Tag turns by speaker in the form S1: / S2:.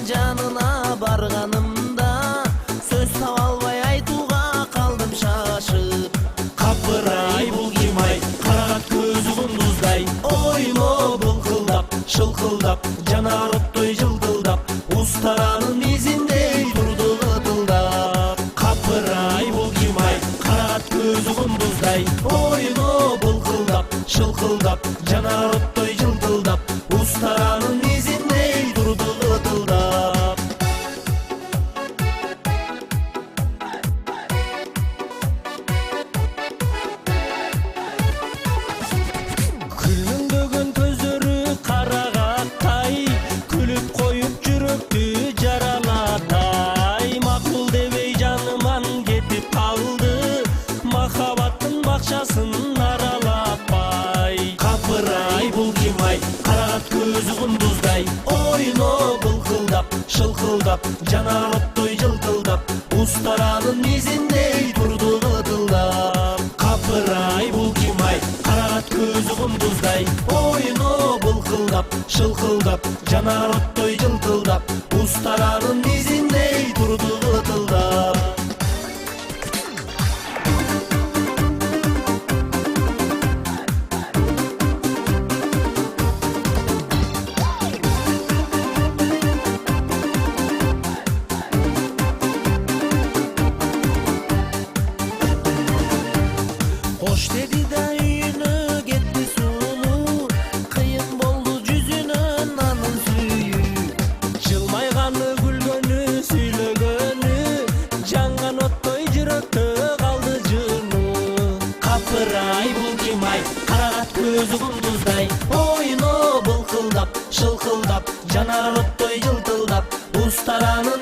S1: жанына барганымда сөз таба албай айтууга калдым шашып. Капырай бул ким ай, карагат көзү кундуздай, ойноо былкылдап, шылкылдап, жанар оттой жылтылдап, устаранын мизиндей турду жылтылдап. Капырай бул ким ай, карагат көзү кундуздай, ойноо былкылдап, шылкылдап, жанар оттой жылтылдап, устаранын мизиндей турду жылтылдап. Күлүңдөгөн көздөрү карагаттай, күлүп коюп жүрөктү жаралатай. Макул дебей жаныман кетип калды, махабаттын бакчасын аралапай. Капырай бул ким ай, карагат көзү кундуздай, ойноо былкылдап, шылкылдап, жанар оттой жылтылдап, устаранын мизиндей турду жылтылдап. Капырай бул ким ай, карагат көзү кундуздай, ойноо былкылдап, шылкылдап, жанар оттой жылтылдап, устаранын мизиндей турду жылтылдап. Кош деди да үйүнө кетти сулуу, кыйын болду жүзүнөн анын сүйүү. Жылмайганы, күлгөнү, сүйлөгөнү, жанган оттой жүрөктө калды жыынуу. Капырай бул ким ай, карагат көзү кундуздай, ойноо былкылдап, шылкылдап, жанар оттой жылтылдап, устаранын